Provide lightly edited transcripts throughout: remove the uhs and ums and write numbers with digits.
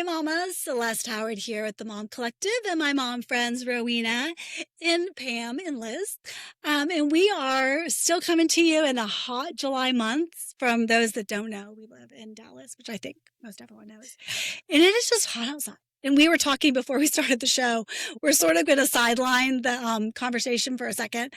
mamas. Celeste Howard here with the Mom Collective and my mom friends Rowena and Pam and Liz. And we are still coming to you in the hot July months. From those that don't know, we live in Dallas, which I think most everyone knows. And it is just hot outside. And we were talking before we started the show. We're sort of going to sideline the conversation for a second.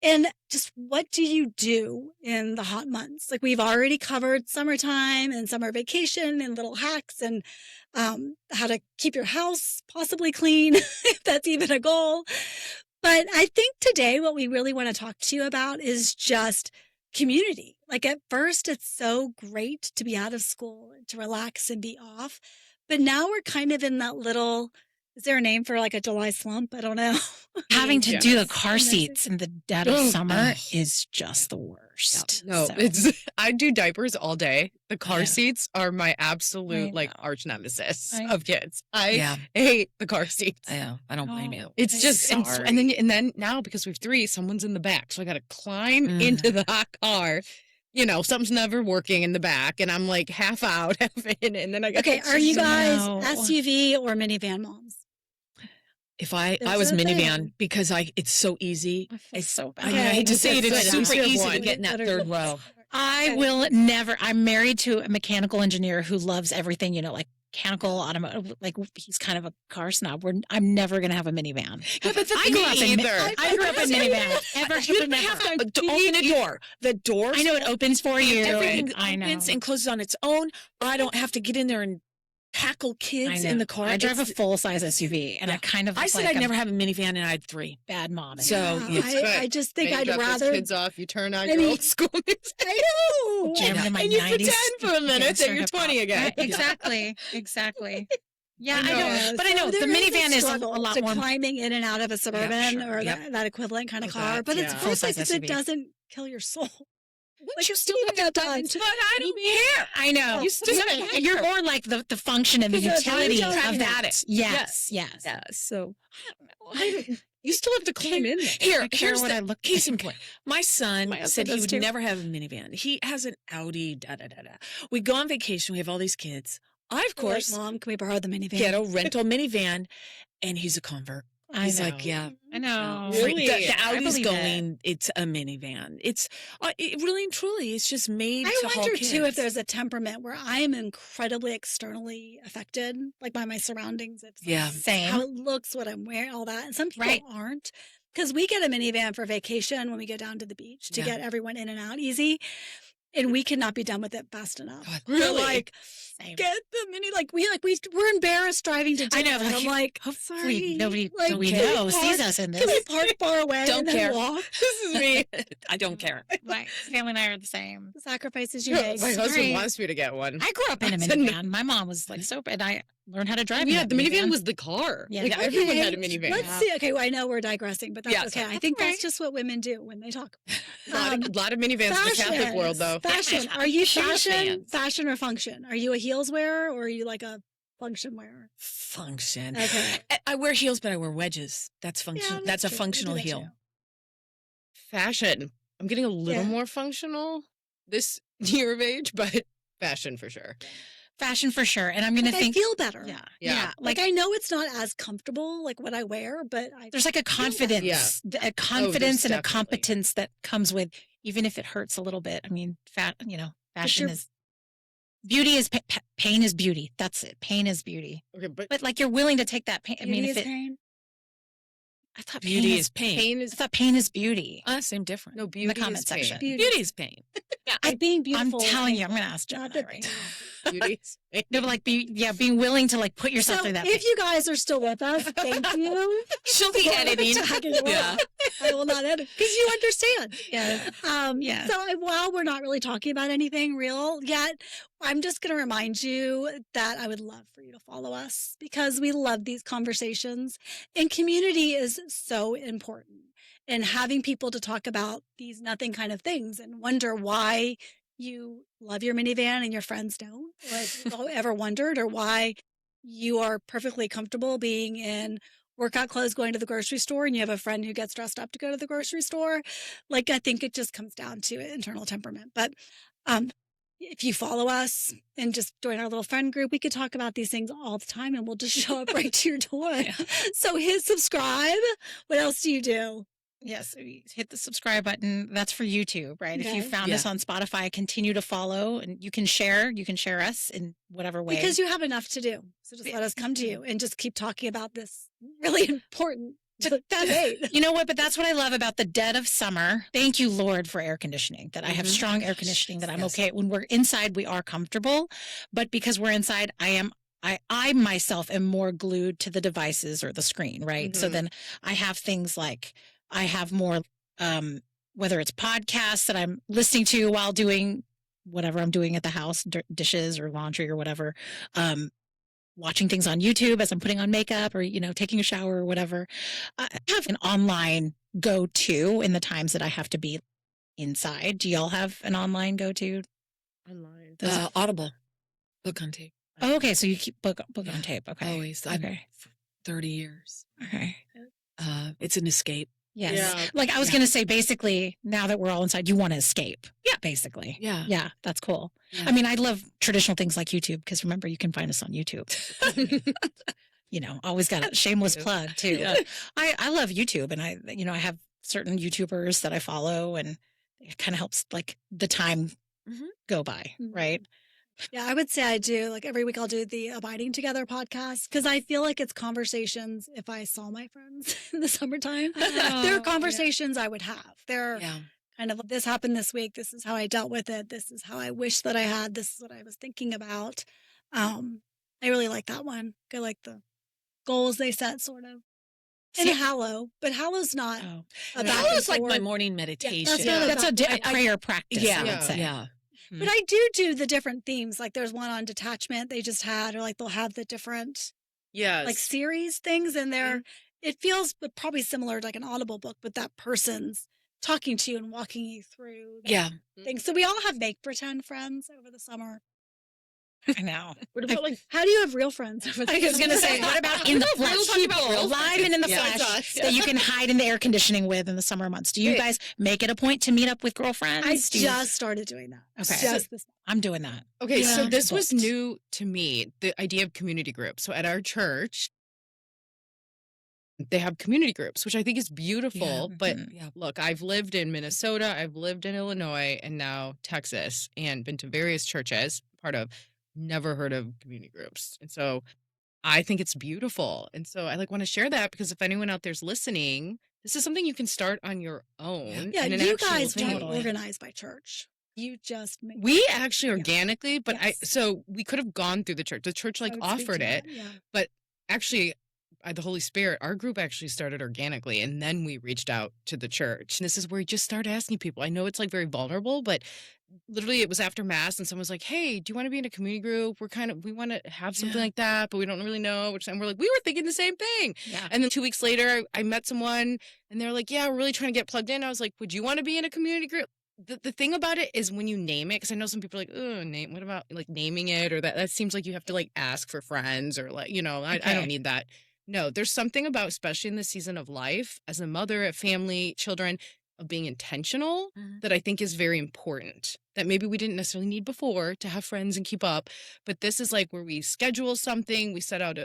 And just what do you do in the hot months? Like we've already covered summertime and summer vacation and little hacks and how to keep your house possibly clean, if that's even a goal. But I think today what we really want to talk to you about is just community. Like at first, it's so great to be out of school and to relax and be off. But now we're kind of in that little, is there a name for like a July slump? I don't know. Having to do the car seats in the dead of summer is just the worst. No, So, I do diapers all day. The car Yeah. seats are my absolute I know. arch nemesis I- of kids. I hate the car seats. I don't blame you. It's I'm just sorry. and then now because we have three, someone's in the back, so I got to climb into the hot car. You know, something's never working in the back, and I'm like half out, half in, and then I got. Okay, are you guys No. SUV or minivan moms? If I Those was are minivan things. because it's so easy. I feel so I bad. hate to say it, it's Good. super Good. easy to Good. get in that Good. third row. I Okay. will never. I'm married to a mechanical engineer who loves everything, like mechanical, automotive. Like he's kind of a car snob. I'm never going to have a minivan. Yeah, but the I thing grew up in either. I grew up in minivan. Ever, You ever, don't have never. to open a door. The doors. I know it opens for you. Everything I know. opens and closes on its own. I don't have to get in there and tackle kids in the car. I drive a It's- full size SUV, and I kind of. I look said like I'd a never have a minivan, and I had three. bad mom. So, Yeah, yeah. I just think Then you I'd drop those rather. kids off. You turn on I your mean- old school music. I know. Jam into my And you 90s. pretend for a minute that gangster you're hip-hop. 20 again. Right, exactly. Exactly. Yeah, I know. know. But I know the there is minivan is a struggle lot to more. climbing in and out of a suburban sure. or Yep. that equivalent kind of Oh, car. that, But it's yeah. perfect Full-size if it SUV. doesn't kill your soul. Like you still even have that done, does. but I don't care. I know. You still Yeah, have you're care. more like the function and the Yeah, utility I'm of that. pragmatic. Yes. Yeah, so I don't, you still have to climb in there. I Here, care here's what I the look case in like. point. My son My husband said he does would too. never have a minivan. He has an Audi, We go on vacation. We have all these kids. I, of We're like, course, Mom, can we borrow the minivan? get a rental minivan, and he's a convert. I He's know. like, yeah. I know. Really? The I Audi's believe it. going. It's a minivan. It's it really and truly. It's just made. I to haul wonder too if kids. there's a temperament where I'm incredibly externally affected, like by my surroundings. It's Yeah. Same. how it looks, what I'm wearing, all that. And some people Right. aren't. Because we get a minivan for vacation when we go down to the beach to Yeah. get everyone in and out easy. And we cannot be done with it fast enough. God, We're really? like, Same. get the mini, we're embarrassed driving to I dinner. know, And like, I'm like, hopefully sorry. nobody like, we can we know sees park- us in Can we this. park far away Don't and then care. walk? This is me. I don't care. Right. Family and I are the same. The sacrifices you My make. husband Sorry. wants me to get one. I grew up in a I said no. minivan. My mom was like so, and I learned how to drive. Yeah, in the that minivan was the car. Yeah. Like, everyone had a minivan. Let's see. Okay, well, I know we're digressing, but that's Yeah, okay. so- I think Right. that's just what women do when they talk. A lot of minivans in the Catholic world, though. Fashion. Are you fashion? fans. Fashion or function? Are you a heels wearer or are you like a function wearer? Function. Okay. I wear heels, but I wear wedges. That's function. Yeah, that's a true. I do functional that heel. too. Fashion. I'm getting a little Yeah. more functional this year of age, but fashion for sure. fashion for sure. And I'm gonna Like, think, I feel better. yeah, Yeah. Like I know it's not as comfortable like what I wear, but I there's like a confidence, Yeah. a confidence and a definitely. competence that comes with, even if it hurts a little bit. I mean, fashion you're- is beauty is pain is beauty. That's it. Pain is beauty. Okay, but But like you're willing to take that pain. I mean, beauty if is it, pain. I thought Beauty pain is pain. pain I is thought pain is beauty. Same different. no beauty comment is pain. section. Beauty is pain. Like being I'm beautiful. telling you, I'm gonna ask Not Gemini that- right now. Beauty is pain. No, but like being willing to like put yourself So through that. if pain. you guys are still with us, thank you. She'll be editing. Yeah. I will not edit because you understand. yeah, yeah. So while we're not really talking about anything real yet, I'm just going to remind you that I would love for you to follow us because we love these conversations and community is so important. And having people to talk about these nothing kind of things and wonder why you love your minivan and your friends don't, or if you've ever wondered, or why you are perfectly comfortable being in workout clothes going to the grocery store and you have a friend who gets dressed up to go to the grocery store. Like, I think it just comes down to internal temperament. But if you follow us and just join our little friend group, we could talk about these things all the time and we'll just show up right to your door. So hit subscribe. What else do you do? Yes, hit the subscribe button. That's for YouTube, right? If you Okay. found us on Spotify, continue to follow, and you can share us in whatever way. Because you have enough to do. So just let us come to you and just keep talking about this really important debate. You know what? But that's what I love about the dead of summer. Thank you, Lord, for air conditioning, that I have strong air conditioning, that I'm okay. When we're inside, we are comfortable. But because we're inside, I myself am more glued to the devices or the screen, right? So then I have things like, I have more, whether it's podcasts that I'm listening to while doing whatever I'm doing at the house, dishes or laundry or whatever, watching things on YouTube as I'm putting on makeup or, you know, taking a shower or whatever. I have an online go-to in the times that I have to be inside. Do y'all have an online go-to? Online. Audible. Book on tape. Oh, okay. So you keep book on tape. Okay. Always. Okay. 30 years. Okay. It's an escape. Yes. Yeah. Like I was going to say, basically, now that we're all inside, you want to escape. Yeah. Basically. Yeah. Yeah. That's cool. Yeah. I mean, I love traditional things like YouTube because remember, you can find us on YouTube. You know, always got a shameless plug too. Yeah. I love YouTube and I have certain YouTubers that I follow and it kind of helps like the time go by. Right. Yeah, I would say I do. Like every week I'll do the Abiding Together podcast because I feel like it's conversations if I saw my friends in the summertime. There are conversations I would have. They're kind of, this happened this week. This is how I dealt with it. This is how I wish that I had. This is what I was thinking about. I really like that one. I like the goals they set sort of. And Hallow, but Hallow's not. Hallow's like my morning meditation. That's a prayer practice, I would say. Yeah. But I do the different themes. Like there's one on detachment they just had, or like they'll have the different like series things in there. It feels probably similar to like an Audible book, but that person's talking to you and walking you through things. So we all have make pretend friends over the summer. I know. What about like, how do you have real friends over the I was going to say, what about in the flesh? People alive and in the flesh that you can hide in the air conditioning with in the summer months. Do you guys make it a point to meet up with girlfriends? I just started doing that. Okay. I'm doing that. Okay. So this was new to me, the idea of community groups. So at our church, they have community groups, which I think is beautiful. But look, I've lived in Minnesota, I've lived in Illinois, and now Texas, and been to various churches, part of, never heard of community groups. And so I think it's beautiful. And so I want to share that because if anyone out there's listening, this is something you can start on your own. Yeah, you guys don't organize by church. You just make we actually organically, but so we could have gone through the church. The church offered it, but actually by the Holy Spirit, our group actually started organically, and then we reached out to the church. And this is where we just started asking people. I know it's very vulnerable, but literally it was after Mass, and someone was like, "Hey, do you want to be in a community group? We want to have something like that, but we don't really know." And we're like, "We were thinking the same thing." Yeah. And then 2 weeks later, I met someone, and they're like, "Yeah, we're really trying to get plugged in." I was like, "Would you want to be in a community group?" The thing about it is when you name it, because I know some people are like, "Oh, name. What about naming it?" Or that seems like you have to ask for friends or I don't need that. No, there's something about, especially in this season of life, as a mother, a family, children, of being intentional that I think is very important, that maybe we didn't necessarily need before to have friends and keep up. But this is where we schedule something, we set out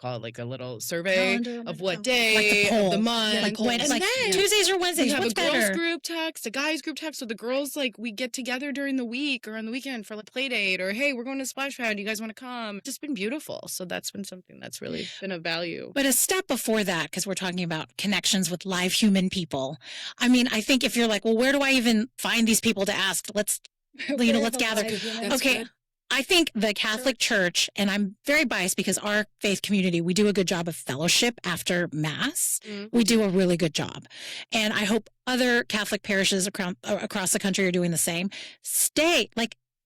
call it a little survey of what day of the month. Tuesdays or Wednesdays. We have What's a girls better? group text, a guys group text. So the girls we get together during the week or on the weekend for play date, or hey, we're going to Splash Pad. You guys want to come? It's just been beautiful. So that's been something that's really been of value. But a step before that, because we're talking about connections with live human people. I mean, I think if you're well, where do I even find these people to ask? Let's gather. Okay. I think the Catholic Church, and I'm very biased because our faith community, we do a good job of fellowship after Mass. We do a really good job. And I hope other Catholic parishes across the country are doing the same.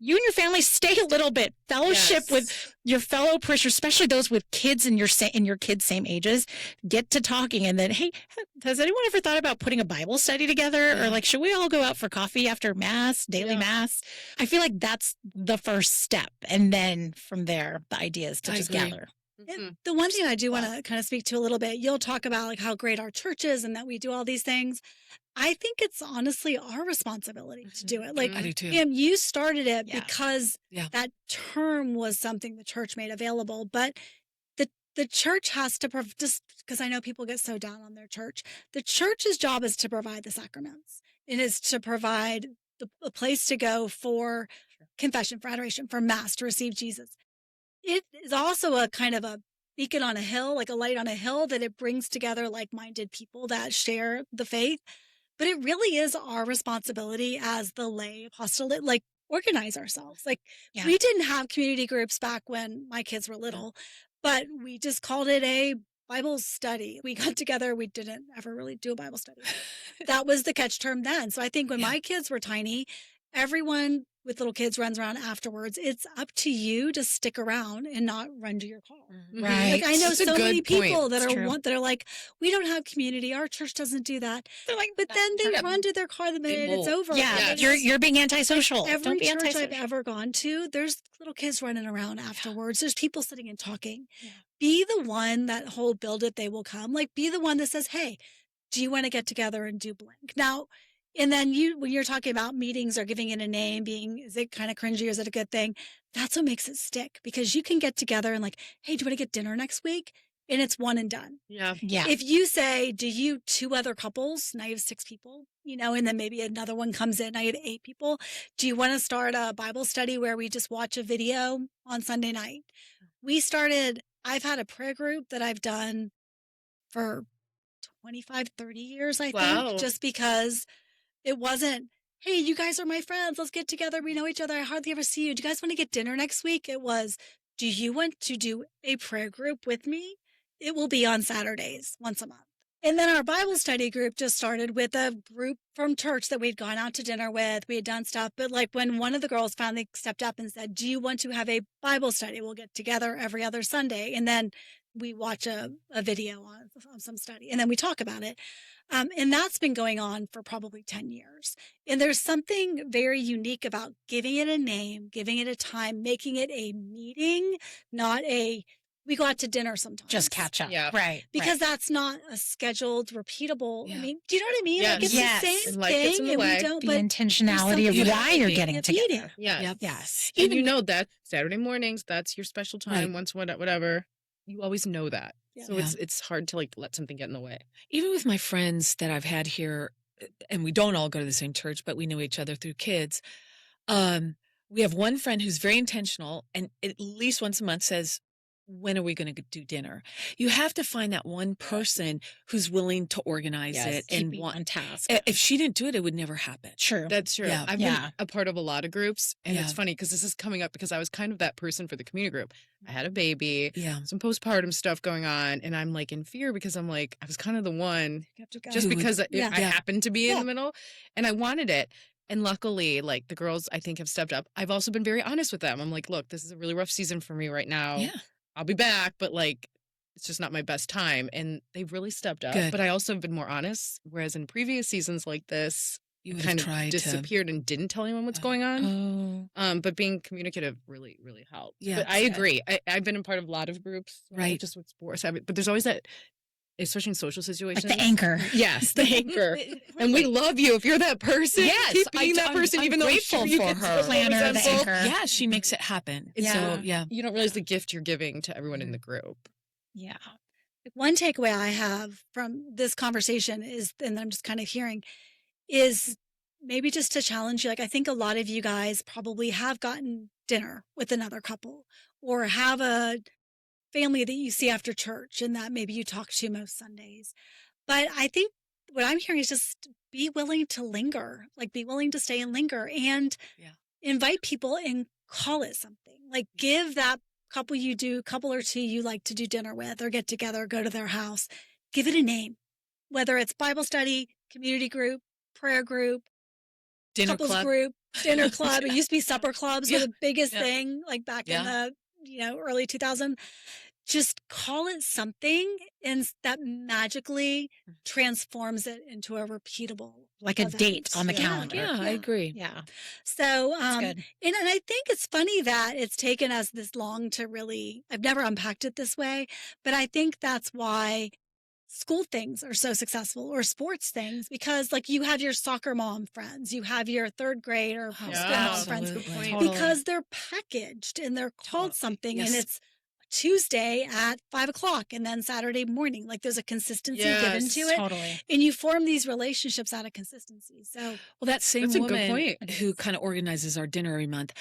You and your family stay a little bit, fellowship with your fellow parishioners, especially those with kids in your kids' same ages. Get to talking, and then, hey, has anyone ever thought about putting a Bible study together, or should we all go out for coffee after Mass, daily Mass? I feel like that's the first step, and then from there, the idea is to just gather. The one thing I do want to kind of speak to a little bit, you'll talk about how great our church is and that we do all these things. I think it's honestly our responsibility to do it. Like, I do too. Pam, you started it Yeah. because that term was something the church made available, but the church has to just because I know people get so down on their church. The church's job is to provide the sacraments. It is to provide a place to go for confession, for adoration, for mass, to receive Jesus. It is also a kind of a beacon on a hill, like a light on a hill, that it brings together like-minded people that share the faith. But it really is our responsibility as the lay apostolate, like organize ourselves. Like we didn't have community groups back when my kids were little, but we just called it a Bible study. We got together. We didn't ever really do a Bible study. That was the catch term then. So I think when my kids were tiny, everyone with little kids runs around afterwards. It's up to you to stick around and not run to your car. Right. Like I know That's a so many good point. people that It's are true. that are like, we don't have community. Our church doesn't do that. They're like, But then they run to their car the minute it's over. Yeah, And you're being antisocial. every Don't be church antisocial. I've ever gone to, there's little kids running around afterwards. There's people sitting and talking. Be the one, that whole build it, they will come. Like be the one that says, hey, do you want to get together and do blank? Now, and then when you're talking about meetings or giving it a name, is it kind of cringy or is it a good thing? That's what makes it stick, because you can get together and like, hey, do you want to get dinner next week? And it's one and done. Yeah. If you say, do you 2 other couples? Now you have 6 people, and then maybe another one comes in. Now you have 8 people. Do you want to start a Bible study where we just watch a video on Sunday night? I've had a prayer group that I've done for 25, 30 years, I think, just because it wasn't, hey, you guys are my friends. Let's get together. We know each other. I hardly ever see you. Do you guys want to get dinner next week? It was, do you want to do a prayer group with me? It will be on Saturdays once a month. And then our Bible study group just started with a group from church that we'd gone out to dinner with. We had done stuff. But like when one of the girls finally stepped up and said, do you want to have a Bible study? We'll get together every other Sunday. And then we watch a video on some study and then we talk about it. And that's been going on for probably 10 years. And there's something very unique about giving it a name, giving it a time, making it a meeting, not we go out to dinner sometimes. Just catch up. Yeah. Right. Because that's not a scheduled, repeatable. Yeah. I mean, do you know what I mean? Yes. Like it's Yes. the same And life gets in thing. the And way. we don't, The but intentionality of something why you're about getting a together. meeting. Yeah. Yes. And you know that Saturday mornings, that's your special time. Right. Once whatever, you always know that. Yeah. So it's hard to like let something get in the way. Even with my friends that I've had here, and we don't all go to the same church, but we know each other through kids. We have one friend who's very intentional and at least once a month says, when are we going to do dinner? You have to find that one person who's willing to organize it and Keeping on task. If she didn't do it, it would never happen. True. That's true. Yeah. I've been a part of a lot of groups, and Yeah. it's funny because this is coming up because I was kind of that person for the community group. I had a baby, Yeah. some postpartum stuff going on, and I'm like in fear because I'm like, I was kind of the one just Who would- because I Yeah. happened to be in the middle and I wanted it. And luckily, like the girls I think have stepped up. I've also been very honest with them. I'm like, look, this is a really rough season for me right now. Yeah. I'll be back, but like, it's just not my best time. And they've really stepped up. Good. But I also have been more honest. Whereas in previous seasons like this, You would kind have of tried disappeared and didn't tell anyone what's going on. Oh. But being communicative really, really helped. Yeah, But I it's good. agree. I've been a part of a lot of groups, Right. Just with sports, but there's always that, especially in social Like situations, the anchor. Yes, the anchor. And we love you if you're that person. Yes, Keep being that I'm person, even though I'm grateful sure you for get her. so Planner, the resentful. anchor. Yeah, she makes it happen. It's So, yeah. You don't realize the gift you're giving to everyone in the group. Yeah. One takeaway I have from this conversation is, and I'm just kind of hearing, is maybe just to challenge you. Like, I think a lot of you guys probably have gotten dinner with another couple or have a family that you see after church and that maybe you talk to most Sundays. But I think what I'm hearing is just be willing to linger, like be willing to stay and linger and invite people and call it something. Like give that couple or two you like to do dinner with or get together, go to their house, give it a name, whether it's Bible study, community group, prayer group, Dinner couples club. group, dinner club. It used to be supper clubs were the biggest Yeah. thing, like back in the early 2000s. Just call it something, and that magically transforms it into a repeatable, Like a event. date on the Yeah. calendar. Yeah, I agree. Yeah. So, That's good. and I think it's funny that it's taken us this long to really, I've never unpacked it this way, but I think that's why school things are so successful or sports things because like you have your soccer mom friends, you have your third grade or school mom friends Absolutely. because they're packaged and they're called something and Yes. it's Tuesday at 5 o'clock and then Saturday morning. Like there's a consistency given to it. Totally. And you form these relationships out of consistency. So Well, that same That's a good woman point. who kind of organizes our dinner every month,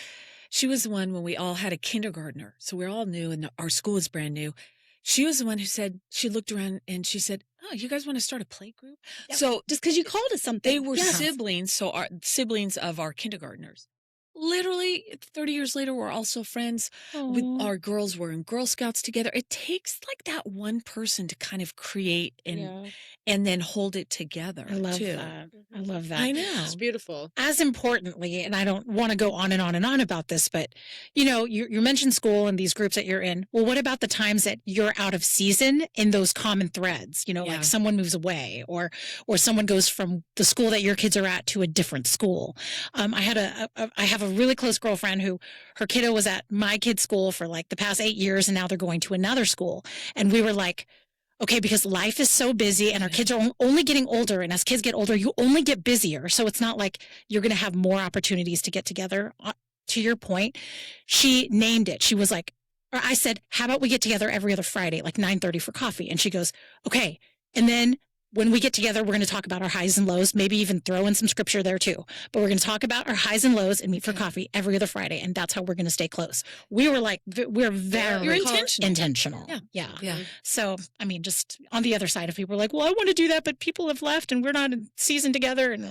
she was the one when we all had a kindergartner. So we're all new and our school is brand new. She was the one who said, she looked around and she said, "Oh, you guys want to start a play group?" Yep. So just because you called it something. they were Yes. siblings. So our siblings of our kindergartners. Literally 30 years later, we're also friends. With Aw. our girls were in Girl Scouts together. It takes like that one person to kind of create and then hold it together. I love too. that. I love that. I know. It's beautiful. As importantly, and I don't want to go on and on and on about this, but you mentioned school and these groups that you're in. Well, what about the times that you're out of season in those common threads? Yeah. Like someone moves away or someone goes from the school that your kids are at to a different school. I have a really close girlfriend who her kiddo was at my kid's school for like the past 8 years and now they're going to another school. And we were like, okay, because life is so busy and our kids are only getting older. And as kids get older, you only get busier. So it's not like you're going to have more opportunities to get together. To your point, she named it. She was like, or I said, how about we get together every other Friday, like 9:30 for coffee? And she goes, okay. And then when we get together, we're going to talk about our highs and lows, maybe even throw in some scripture there too. But we're going to talk about our highs and lows and meet for coffee every other Friday. And that's how we're going to stay close. We were like, we're very You're intentional. Yeah. So, I mean, just on the other side of people are like, well, I want to do that, but people have left and we're not in season together. And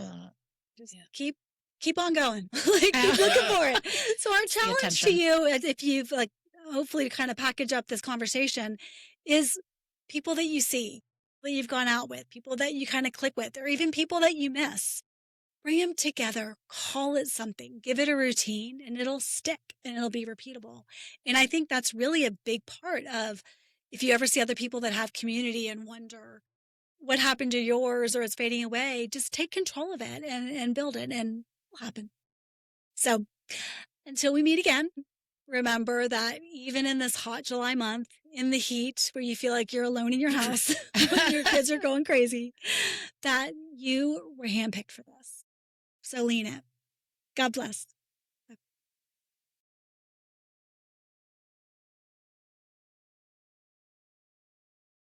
Just keep on going. Like keep looking for it. So our challenge to attention. you, if you've like hopefully to kind of package up this conversation, is people that you see, that you've gone out with, people that you kind of click with, or even people that you miss. Bring them together, call it something, give it a routine, and it'll stick and it'll be repeatable. And I think that's really a big part of if you ever see other people that have community and wonder what happened to yours or it's fading away, just take control of it and build it and it'll happen. So until we meet again, remember that even in this hot July month, in the heat where you feel like you're alone in your house, when your kids are going crazy, that you were handpicked for this. So lean in. God bless.